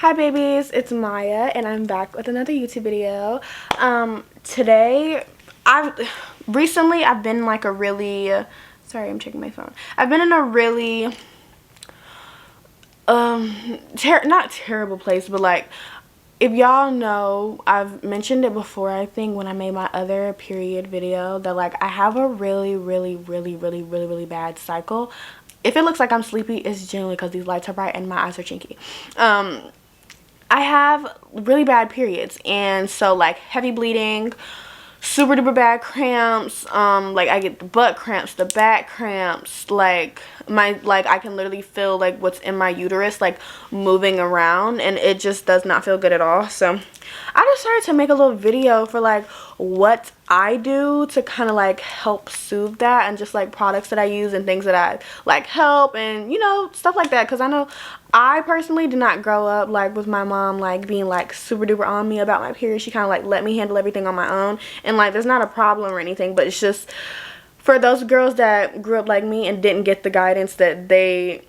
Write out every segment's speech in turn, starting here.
Hi babies, it's Maya and I'm back with another YouTube video. Today I've been like a really sorry, I'm checking my phone. I've been in a really not terrible place, but like, if y'all know, I've mentioned it before, I think, when I made my other period video, that like I have a really bad cycle. If it looks like I'm sleepy, it's generally because these lights are bright and my eyes are chinky. I have really bad periods, and so like heavy bleeding, super duper bad cramps, like I get the butt cramps, the back cramps, like I can literally feel like what's in my uterus like moving around, and it just does not feel good at all. So I decided to make a little video for like what I do to kind of like help soothe that, and just like products that I use and things that I like help, and you know, stuff like that, because I know I personally did not grow up like with my mom like being like super duper on me about my period. She kind of like let me handle everything on my own, and like there's not a problem or anything, but it's just for those girls that grew up like me and didn't get the guidance that they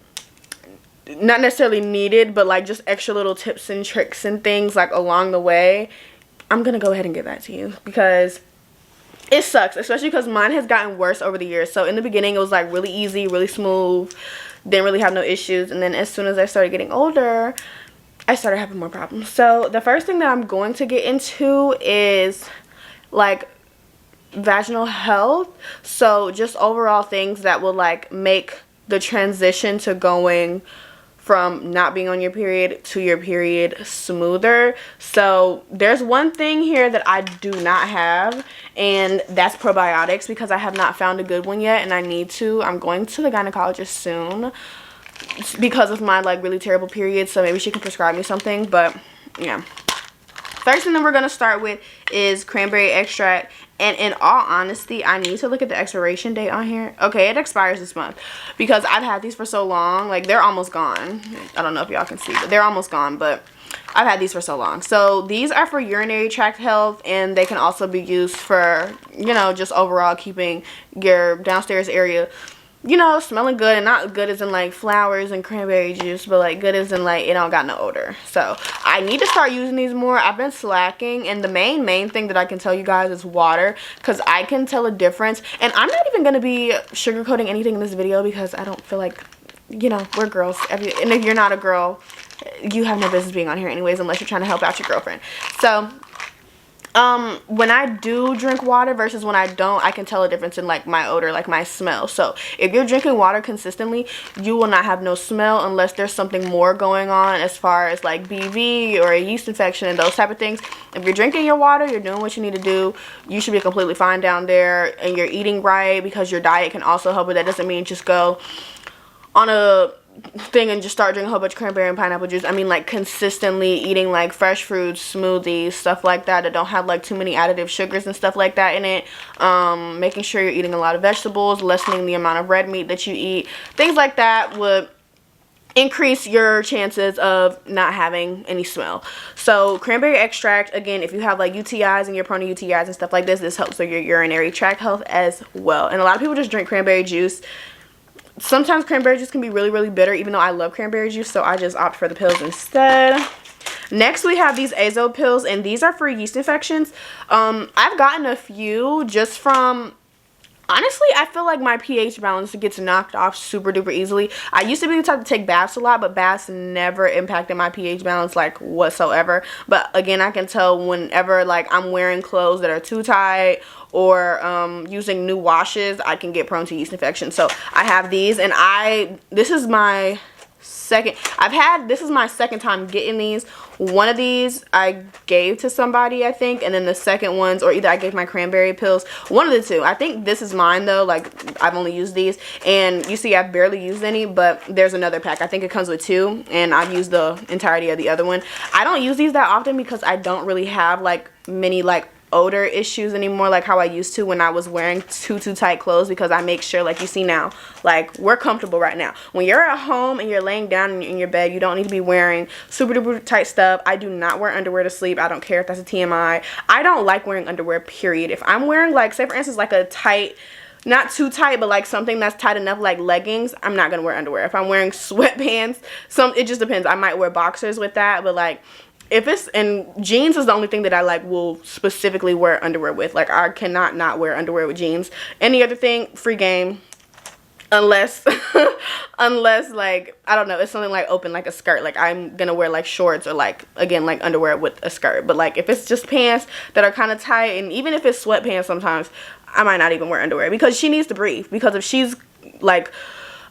not necessarily needed, but like just extra little tips and tricks and things like along the way. I'm gonna go ahead and give that to you because it sucks, especially because mine has gotten worse over the years. So in the beginning it was like really easy, really smooth, didn't really have no issues, and then as soon as I started getting older, I started having more problems. So the first thing that I'm going to get into is like vaginal health. So just overall things that will like make the transition to going from not being on your period to your period smoother. So there's one thing here that I do not have, and that's probiotics, because I have not found a good one yet, and I need to. I'm going to the gynecologist soon because of my like really terrible period, so maybe she can prescribe me something. But yeah, first thing that we're going to start with is cranberry extract. And in all honesty, I need to look at the expiration date on here. Okay, it expires this month because I've had these for so long. Like, they're almost gone. I don't know if y'all can see, but they're almost gone. But I've had these for so long. So these are for urinary tract health, and they can also be used for, you know, just overall keeping your downstairs area, you know, smelling good. And not good as in like flowers and cranberry juice, but like good as in like it don't got no odor. So I need to start using these more. I've been slacking, and the main thing that I can tell you guys is water, because I can tell a difference. And I'm not even going to be sugarcoating anything in this video because I don't feel like, you know, we're girls. And if you're not a girl, you have no business being on here anyways, unless you're trying to help out your girlfriend. So when I do drink water versus when I don't, I can tell a difference in like my odor, like my smell. So if you're drinking water consistently, you will not have no smell unless there's something more going on as far as like BV or a yeast infection and those type of things. If you're drinking your water, you're doing what you need to do, you should be completely fine down there, and you're eating right, because your diet can also help. But that doesn't mean just go on a thing and just start drinking a whole bunch of cranberry and pineapple juice. I mean like consistently eating like fresh fruits, smoothies, stuff like that don't have like too many additive sugars and stuff like that in it. Making sure you're eating a lot of vegetables, lessening the amount of red meat that you eat. Things like that would increase your chances of not having any smell. So cranberry extract, again, if you have like UTIs and you're prone to UTIs and stuff like this helps with your urinary tract health as well. And a lot of people just drink cranberry juice. Sometimes cranberry juice can be really bitter, even though I love cranberry juice, so I just opt for the pills instead. Next, we have these Azo Pills, and these are for yeast infections. I've gotten a few just from, honestly, I feel like my pH balance gets knocked off super duper easily. I used to be the type to take baths a lot, but baths never impacted my pH balance like whatsoever. But again, I can tell whenever like I'm wearing clothes that are too tight or using new washes, I can get prone to yeast infection. So I have these, and this is my second time getting these. One of these I gave to somebody, I think, and then the second ones, or either I gave my cranberry pills, one of the two. I think this is mine though, like I've only used these, and you see I've barely used any, but there's another pack. I think it comes with two, and I've used the entirety of the other one. I don't use these that often because I don't really have like many like odor issues anymore like how I used to when I was wearing too tight clothes, because I make sure, like you see now, like we're comfortable right now. When you're at home and you're laying down in your bed, you don't need to be wearing super duper tight stuff. I do not wear underwear to sleep. I don't care if that's a TMI. I don't like wearing underwear, period. If I'm wearing like, say for instance, like a tight not too tight, but like something that's tight enough, like leggings, I'm not gonna wear underwear. If I'm wearing sweatpants, it just depends. I might wear boxers with that, but like if it's, and jeans is the only thing that I like will specifically wear underwear with. Like I cannot not wear underwear with jeans. Any other thing, free game. Unless unless like, I don't know, it's something like open, like a skirt, like I'm gonna wear like shorts or like, again, like underwear with a skirt. But like if it's just pants that are kind of tight, and even if it's sweatpants, sometimes I might not even wear underwear, because she needs to breathe. Because if she's like,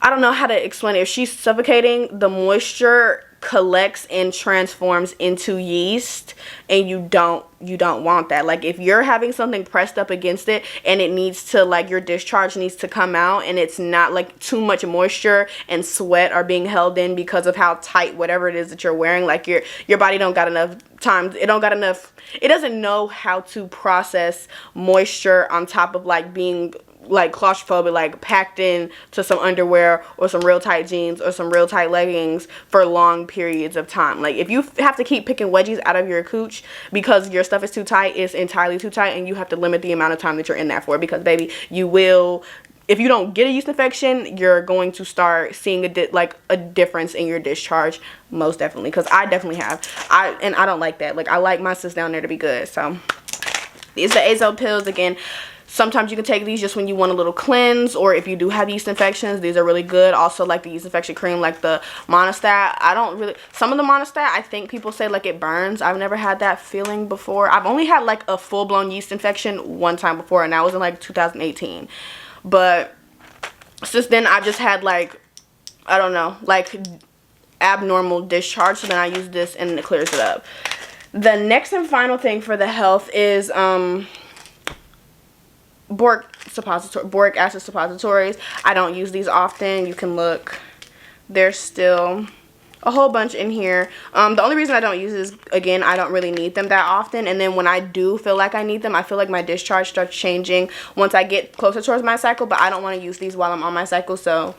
I don't know how to explain it, if she's suffocating, the moisture collects and transforms into yeast, and you don't want that. Like if you're having something pressed up against it and it needs to, like, your discharge needs to come out, and it's not like too much moisture and sweat are being held in because of how tight whatever it is that you're wearing, like your body don't got enough time, it doesn't know how to process moisture on top of like being like claustrophobic, like packed in to some underwear or some real tight jeans or some real tight leggings for long periods of time. Like if you have to keep picking wedgies out of your cooch because your stuff is too tight, it's entirely too tight, and you have to limit the amount of time that you're in that for, because baby, you will, if you don't get a yeast infection, you're going to start seeing a difference in your discharge, most definitely, because I definitely have. I don't like that. Like I like my sis down there to be good. So these are the Azo Pills. Again, sometimes you can take these just when you want a little cleanse, or if you do have yeast infections, these are really good. Also, like the yeast infection cream, like the Monostat. Some of the Monostat, I think people say like it burns. I've never had that feeling before. I've only had like a full-blown yeast infection one time before, and that was in like 2018. But since then, I just had like, I don't know, like abnormal discharge. So then I use this and it clears it up. The next and final thing for the health is boric acid suppositories. I don't use these often. You can look. There's still a whole bunch in here. The only reason I don't use is, again, I don't really need them that often. And then when I do feel like I need them, I feel like my discharge starts changing once I get closer towards my cycle. But I don't want to use these while I'm on my cycle, so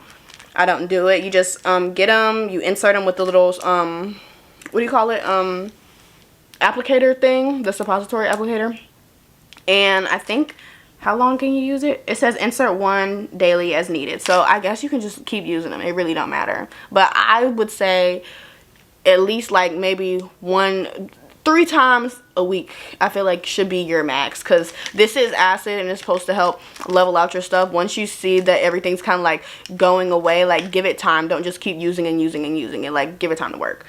I don't do it. You just get them. You insert them with the little, what do you call it? Applicator thing, the suppository applicator. And I think, how long can you use it? It says insert one daily as needed. So I guess you can just keep using them. It really don't matter. But I would say at least like maybe 3 times a week, I feel like should be your max, because this is acid and it's supposed to help level out your stuff. Once you see that everything's kind of like going away, like give it time. Don't just keep using and using and using it. Like give it time to work.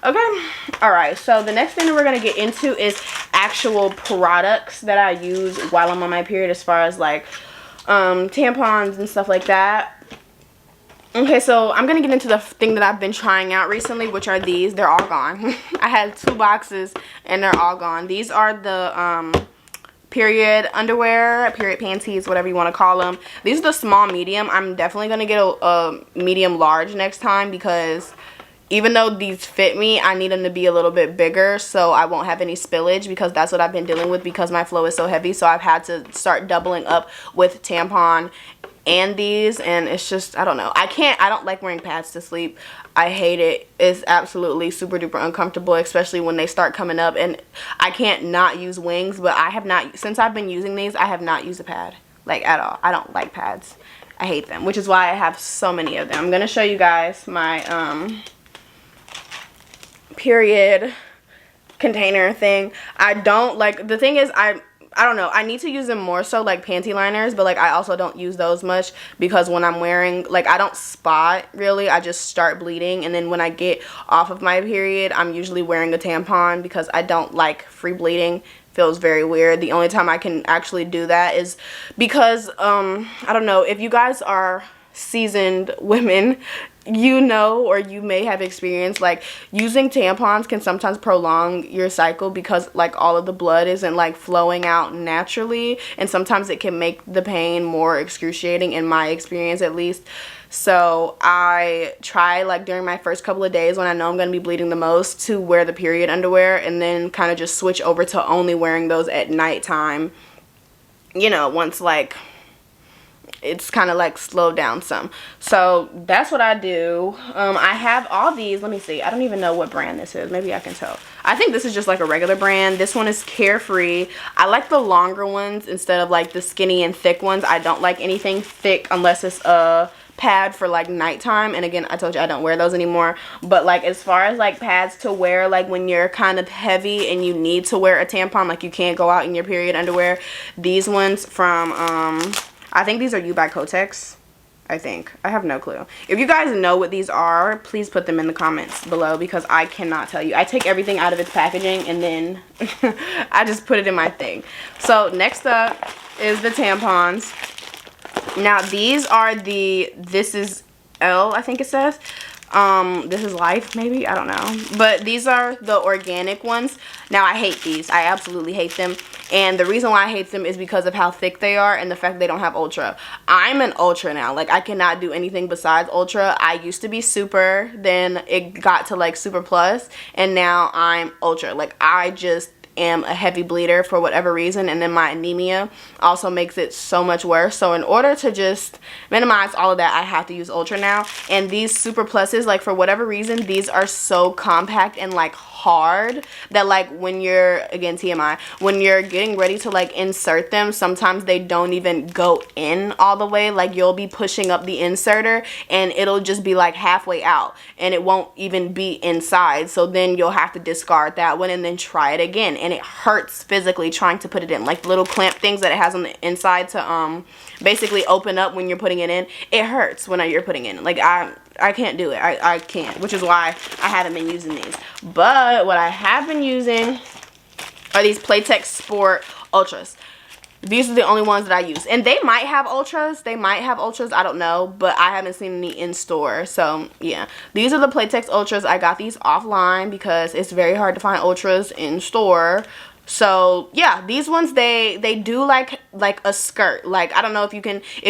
Okay, all right, so the next thing that we're going to get into is actual products that I use while I'm on my period, as far as like tampons and stuff like that. Okay, so I'm going to get into the thing that I've been trying out recently, which are these. They're all gone. I had 2 boxes and they're all gone. These are the period underwear, period panties, whatever you want to call them. These are the small medium. I'm definitely going to get a medium large next time, because even though these fit me, I need them to be a little bit bigger so I won't have any spillage, because that's what I've been dealing with because my flow is so heavy. So I've had to start doubling up with tampon and these, and it's just, I don't know. I don't like wearing pads to sleep. I hate it. It's absolutely super duper uncomfortable, especially when they start coming up, and I can't not use wings, but I have not, since I've been using these, I have not used a pad, like at all. I don't like pads. I hate them, which is why I have so many of them. I'm going to show you guys my period container thing. I don't like, the thing is, I don't know, I need to use them more so like panty liners, but like I also don't use those much, because when I'm wearing, like, I don't spot really, I just start bleeding, and then when I get off of my period, I'm usually wearing a tampon because I don't like free bleeding. Feels very weird. The only time I can actually do that is because I don't know, if you guys are seasoned women, you know, or you may have experienced, like, using tampons can sometimes prolong your cycle because like all of the blood isn't like flowing out naturally, and sometimes it can make the pain more excruciating, in my experience at least. So I try, like, during my first couple of days when I know I'm going to be bleeding the most, to wear the period underwear, and then kind of just switch over to only wearing those at nighttime, you know, once, like, it's kind of like slowed down some. So that's what I do. I have all these. Let me see. I don't even know what brand this is. Maybe I can tell. I think this is just like a regular brand. This one is Carefree. I like the longer ones instead of like the skinny and thick ones. I don't like anything thick unless it's a pad for like nighttime, and again, I told you I don't wear those anymore. But like as far as like pads to wear like when you're kind of heavy and you need to wear a tampon, like you can't go out in your period underwear, these ones from I think these are You by Kotex. I think. I have no clue. If you guys know what these are, please put them in the comments below, because I cannot tell you. I take everything out of its packaging and then I just put it in my thing. So next up is the tampons. Now these are the This Is L, I think it says. This is Life, maybe, I don't know, but these are the organic ones. Now I hate these. I absolutely hate them, and the reason why I hate them is because of how thick they are and the fact they don't have ultra. I'm an ultra now. Like, I cannot do anything besides ultra. I used to be super, then it got to like super plus, and now I'm ultra. Like, I just am a heavy bleeder for whatever reason, and then my anemia also makes it so much worse. So in order to just minimize all of that, I have to use ultra now. And these super pluses, like for whatever reason, these are so compact and like hard that like when you're, again TMI, when you're getting ready to like insert them, sometimes they don't even go in all the way. Like you'll be pushing up the inserter and it'll just be like halfway out and it won't even be inside. So then you'll have to discard that one and then try it again, and it hurts physically trying to put it in. Like little clamp things that it has on the inside to basically open up when you're putting it in, it hurts when you're putting it in. Like I can't do it. I can't, which is why I haven't been using these. But what I have been using are these Playtex Sport Ultras. These are the only ones that I use, and they might have ultras. I don't know, but I haven't seen any in store. So yeah, these are the Playtex Ultras. I got these offline because it's very hard to find ultras in store. So yeah, these ones, they do like a skirt. Like, I don't know if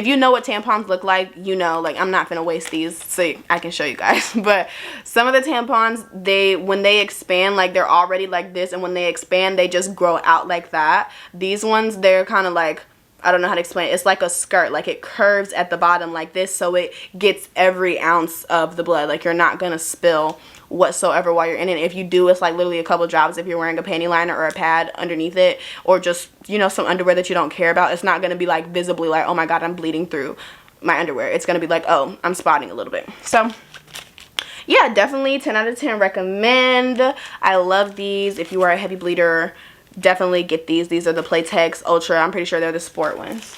you know what tampons look like, you know, like I'm not gonna waste these so I can show you guys. But some of the tampons, when they expand, like they're already like this, and when they expand they just grow out like that. These ones, they're kind of like, I don't know how to explain it. It's like a skirt. Like it curves at the bottom like this, so it gets every ounce of the blood. Like you're not gonna spill whatsoever while you're in it. If you do, it's like literally a couple drops if you're wearing a panty liner or a pad underneath it, or just, you know, some underwear that you don't care about. It's not gonna be like visibly like, oh my god, I'm bleeding through my underwear. It's gonna be like, oh, I'm spotting a little bit. So yeah, definitely 10 out of 10 recommend. I love these. If you are a heavy bleeder, definitely get these. These are the Playtex Ultra. I'm pretty sure they're the sport ones.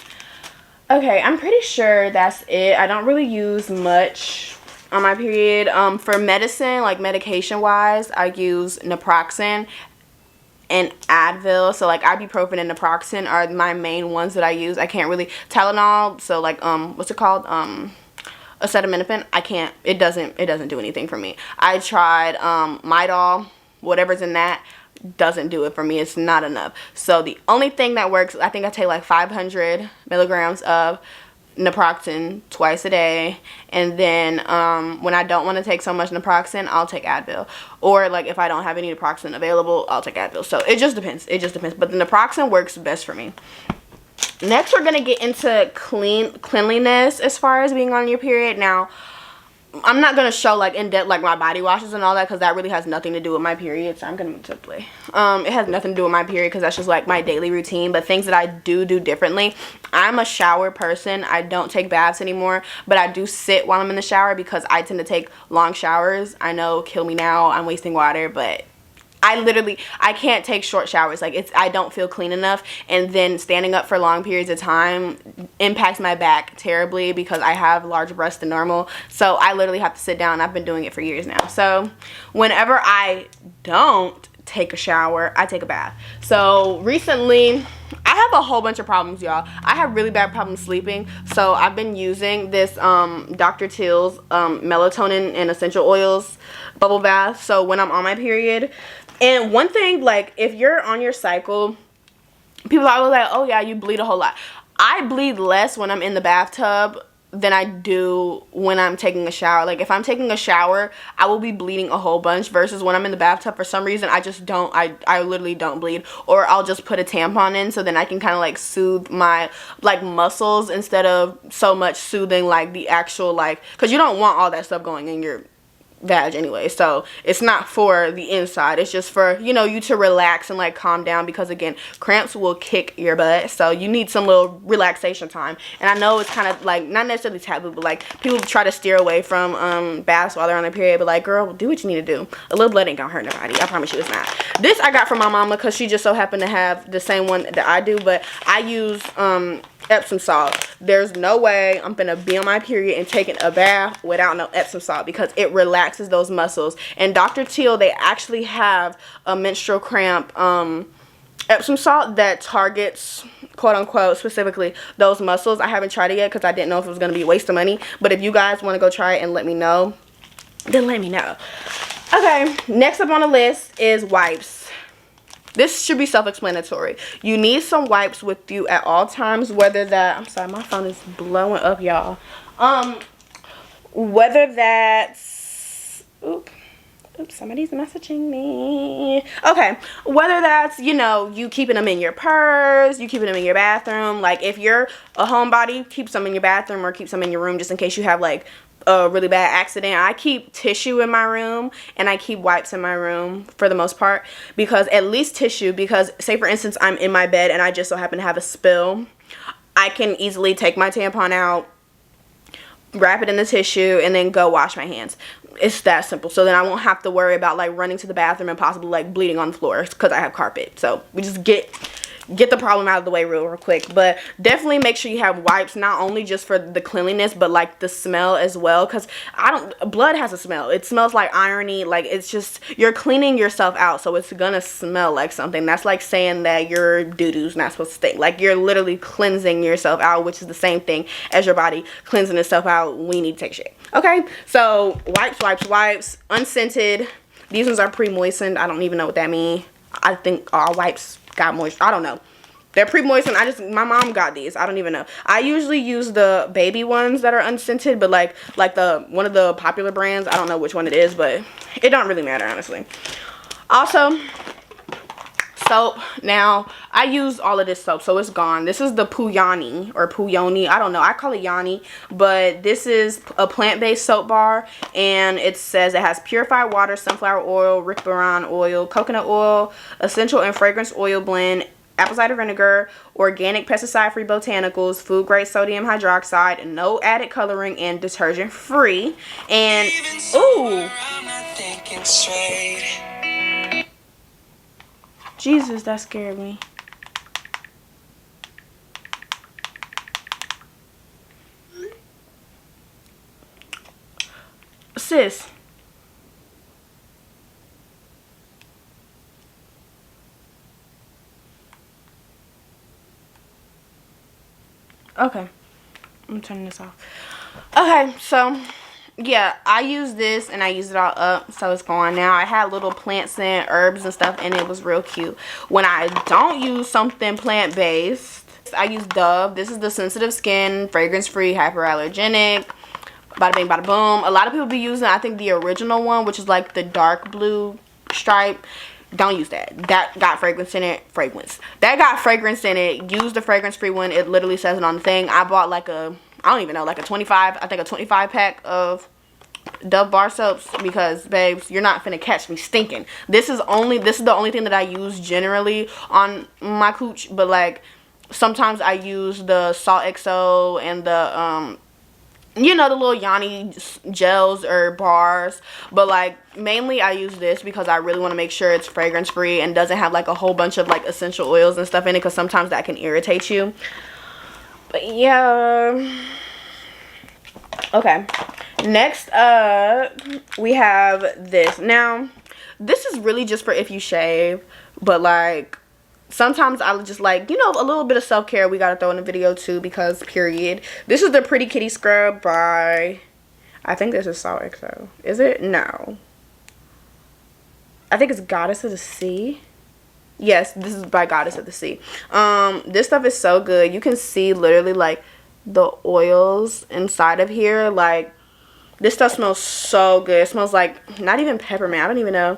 Okay, I'm pretty sure that's it. I don't really use much on my period. For medicine, like medication wise, I use naproxen and Advil. So like ibuprofen and naproxen are my main ones that I use. I can't really, Tylenol, so like what's it called, acetaminophen, I can't, it doesn't do anything for me. I tried Midol, whatever's in that, doesn't do it for me. It's not enough. So the only thing that works, I think I take like 500 milligrams of naproxen twice a day, and then when I don't want to take so much naproxen, I'll take Advil, or like if I don't have any naproxen available, I'll take Advil. So it just depends, but the naproxen works best for me. Next, we're gonna get into cleanliness as far as being on your period. Now, I'm not gonna show like in depth like my body washes and all that, because that really has nothing to do with my period. So I'm gonna move to play. It has nothing to do with my period because that's just like my daily routine. But things that I do differently, I'm a shower person. I don't take baths anymore, but I do sit while I'm in the shower because I tend to take long showers. I know, kill me now, I'm wasting water, but I can't take short showers. Like I don't feel clean enough, and then standing up for long periods of time impacts my back terribly because I have larger breasts than normal. So I literally have to sit down. I've been doing it for years now. So whenever I don't take a shower, I take a bath. So recently, I have a whole bunch of problems, y'all. I have really bad problems sleeping, so I've been using this Dr. Teal's melatonin and essential oils bubble bath. So when I'm on my period, and one thing, like if you're on your cycle, people are always like, oh yeah, you bleed a whole lot. I bleed less when I'm in the bathtub than I do when I'm taking a shower. Like if I'm taking a shower, I will be bleeding a whole bunch, versus when I'm in the bathtub, for some reason I just don't, I literally don't bleed. Or I'll just put a tampon in, so then I can kind of like soothe my like muscles instead of so much soothing like the actual, like, because you don't want all that stuff going in your vag anyway. So it's not for the inside, it's just for, you know, you to relax and like calm down, because again, cramps will kick your butt, so you need some little relaxation time. And I know it's kind of like not necessarily taboo, but like people try to steer away from baths while they're on their period, but like, girl, do what you need to do. A little blood ain't gonna hurt nobody, I promise you it's not. This I got from my mama because she just so happened to have the same one that I do, but I use Epsom salt. There's no way I'm gonna be on my period and taking a bath without no Epsom salt, because it relaxes those muscles. And Dr. Teal, they actually have a menstrual cramp Epsom salt that targets, quote unquote, specifically those muscles. I haven't tried it yet because I didn't know if it was gonna be a waste of money, but if you guys want to go try it and let me know, then let me know. Okay, next up on the list is wipes. This should be self-explanatory. You need some wipes with you at all times, whether that, I'm sorry, my phone is blowing up, y'all. Whether that's, oops, somebody's messaging me. Okay, whether that's, you know, you keeping them in your purse, you keeping them in your bathroom. Like if you're a homebody, keep some in your bathroom or keep some in your room just in case you have like a really bad accident. I keep tissue in my room and I keep wipes in my room for the most part, because at least tissue, because say for instance I'm in my bed and I just so happen to have a spill, I can easily take my tampon out, wrap it in the tissue, and then go wash my hands. It's that simple. So then I won't have to worry about like running to the bathroom and possibly like bleeding on the floor because I have carpet. So we just get the problem out of the way real quick. But definitely make sure you have wipes, not only just for the cleanliness but like the smell as well, because blood has a smell. It smells like irony. Like it's just, you're cleaning yourself out, so it's gonna smell like something. That's like saying that your doo-doo's not supposed to stink. Like you're literally cleansing yourself out, which is the same thing as your body cleansing itself out when you need to take shit. Okay, so wipes, unscented. These ones are pre-moistened. I don't even know what that means. I think all wipes got moisture. I don't know. They're pre-moistened. My mom got these. I don't even know. I usually use the baby ones that are unscented, but like the one of the popular brands, I don't know which one it is, but it don't really matter, honestly. Also, soap. Now, I used all of this soap, so it's gone. This is the Puyani or Puyoni. I don't know. I call it Yanni, but this is a plant-based soap bar, and it says it has purified water, sunflower oil, riparian oil, coconut oil, essential and fragrance oil blend, apple cider vinegar, organic pesticide-free botanicals, food-grade sodium hydroxide, no added coloring, and detergent-free. And, ooh. Jesus, that scared me. Sis. Okay. I'm turning this off. Okay, so yeah, I use this and I use it all up, so it's gone now. I had little plants and herbs and stuff, and it was real cute. When I don't use something plant-based, I use Dove. This is the sensitive skin, fragrance-free, hyperallergenic, bada bing bada boom. A lot of people be using, I think, the original one, which is like the dark blue stripe. Don't use that. That got fragrance in it. That got fragrance in it. Use the fragrance-free one. It literally says it on the thing. I bought like a, I don't even know, like a 25, I think a 25 pack of Dove bar soaps, because babes, you're not finna catch me stinking. This is the only thing that I use generally on my cooch, but like sometimes I use the Salt XO and the you know, the little Yanni gels or bars, but like mainly I use this because I really want to make sure it's fragrance free and doesn't have like a whole bunch of like essential oils and stuff in it, because sometimes that can irritate you. But yeah, okay, next up we have this. Now this is really just for if you shave, but like sometimes I just like, you know, a little bit of self-care we gotta throw in the video too, because period. This is the Pretty Kitty Scrub by, I think this is Salt XO. Is it? No. I think it's Goddess of the Sea. Yes, this is by Goddess of the Sea. This stuff is so good. You can see literally like the oils inside of here. Like, this stuff smells so good. It smells like, not even peppermint. I don't even know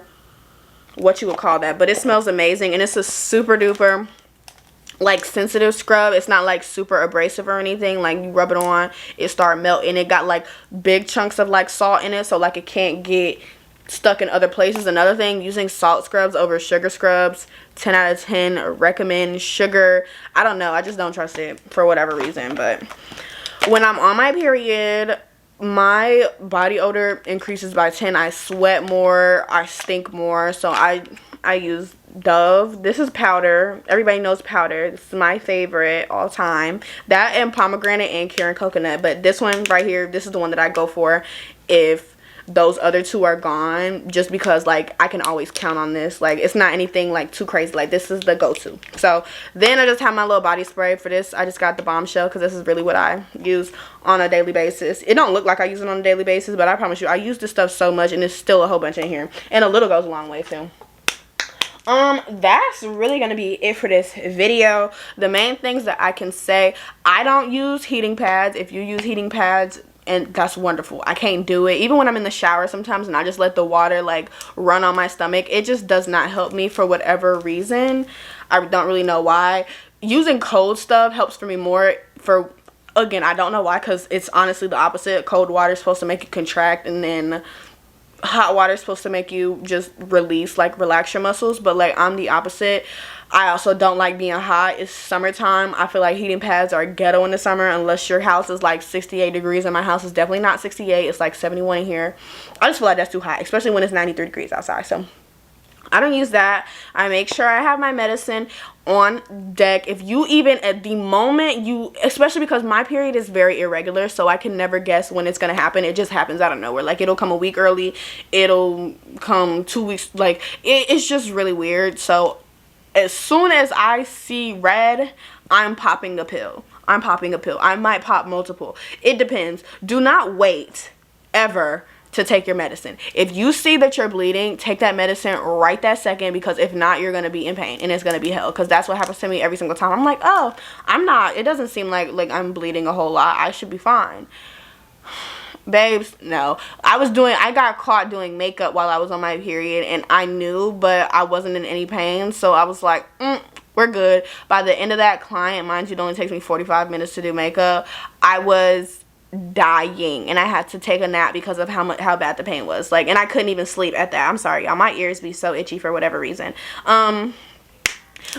what you would call that, but it smells amazing. And it's a super duper like sensitive scrub. It's not like super abrasive or anything. Like, you rub it on, it start melting. It got like big chunks of like salt in it, so like it can't get stuck in other places. Another thing, using salt scrubs over sugar scrubs, 10 out of 10 recommend. Sugar, I don't know, I just don't trust it for whatever reason. But when I'm on my period, my body odor increases by 10. I sweat more, I stink more. So I use Dove. This is powder. Everybody knows powder. This is my favorite all time. That and pomegranate and Karen coconut. But this one right here, this is the one that I go for if those other two are gone, just because like I can always count on this. Like, it's not anything like too crazy. Like, this is the go-to. So then I just have my little body spray for this. I just got the Bombshell because this is really what I use on a daily basis. It don't look like I use it on a daily basis, but I promise you I use this stuff so much, and there's still a whole bunch in here, and a little goes a long way too. That's really gonna be it for this video. The main things that I can say, I don't use heating pads. If you use heating pads, and that's wonderful. I can't do it. Even when I'm in the shower sometimes and I just let the water like run on my stomach, it just does not help me for whatever reason. I don't really know why. Using cold stuff helps for me more. For, again, I don't know why, because it's honestly the opposite. Cold water is supposed to make you contract, and then hot water is supposed to make you just release, like relax your muscles. But like, I'm the opposite. I also don't like being hot. It's summertime. I feel like heating pads are ghetto in the summer unless your house is like 68 degrees, and my house is definitely not 68. It's like 71 in here. I just feel like that's too hot, especially when it's 93 degrees outside. So I don't use that. I make sure I have my medicine on deck. If you even at the moment you, especially because my period is very irregular, so I can never guess when it's gonna happen. It just happens out of nowhere. Like, it'll come a week early, it'll come 2 weeks, like it's just really weird. So as soon as I see red, I'm popping a pill. I'm popping a pill. I might pop multiple. It depends. Do not wait ever to take your medicine. If you see that you're bleeding, take that medicine right that second, because if not, you're going to be in pain and it's going to be hell, because that's what happens to me every single time. I'm like, oh, I'm not, it doesn't seem like I'm bleeding a whole lot. I should be fine. Babes, no. I got caught doing makeup while I was on my period, and I knew, but I wasn't in any pain, so I was like, we're good. By the end of that client, mind you, it only takes me 45 minutes to do makeup, I was dying, and I had to take a nap because of how bad the pain was. Like, and I couldn't even sleep at that. I'm sorry, y'all, my ears be so itchy for whatever reason.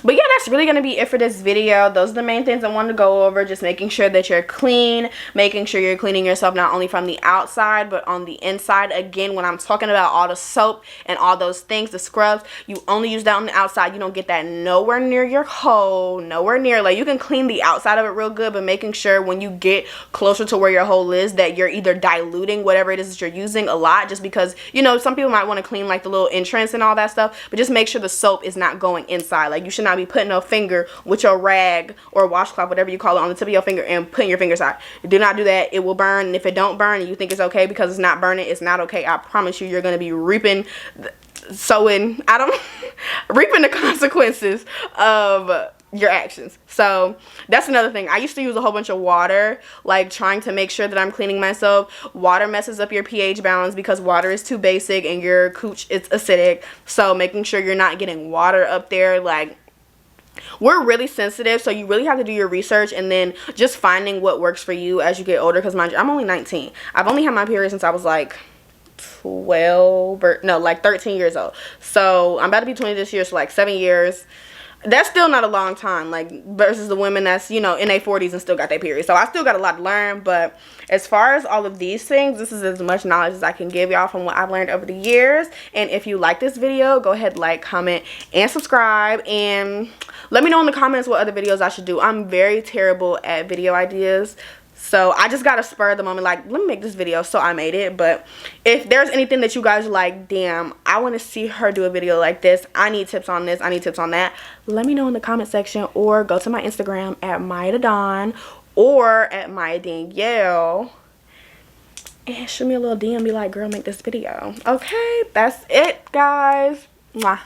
But yeah, that's really going to be it for this video. Those are the main things I wanted to go over. Just making sure that you're clean. Making sure you're cleaning yourself not only from the outside, but on the inside. Again, when I'm talking about all the soap and all those things, the scrubs, you only use that on the outside. You don't get that nowhere near your hole. Nowhere near. Like, you can clean the outside of it real good, but making sure when you get closer to where your hole is that you're either diluting whatever it is that you're using a lot. Just because, you know, some people might want to clean like the little entrance and all that stuff. But just make sure the soap is not going inside. Like, you should not be putting a finger with your rag or washcloth, whatever you call it, on the tip of your finger and putting your fingers out. Do not do that. It will burn. And if it don't burn and you think it's okay because it's not burning, it's not okay. I promise you, you're going to be reaping reaping the consequences of your actions. So that's another thing. I used to use a whole bunch of water, like trying to make sure that I'm cleaning myself. Water messes up your pH balance because water is too basic and your cooch is acidic. So making sure you're not getting water up there. Like, we're really sensitive, so you really have to do your research and then just finding what works for you as you get older. Because mind you, I'm only 19. I've only had my period since I was like 12 or no, like 13 years old. So I'm about to be 20 this year, so like 7 years. That's still not a long time, like, versus the women that's, you know, in their 40s and still got their period. So I still got a lot to learn. But as far as all of these things, this is as much knowledge as I can give y'all from what I've learned over the years. And if you like this video, go ahead, like, comment, and subscribe. And let me know in the comments what other videos I should do. I'm very terrible at video ideas. So I just got to spur the moment, like, let me make this video, so I made it. But if there's anything that you guys like, damn, I want to see her do a video like this, I need tips on this, I need tips on that, let me know in the comment section, or go to my Instagram at MayaDawn or at MayaDanielle and shoot me a little DM, be like, girl, make this video. Okay, that's it, guys. Mwah.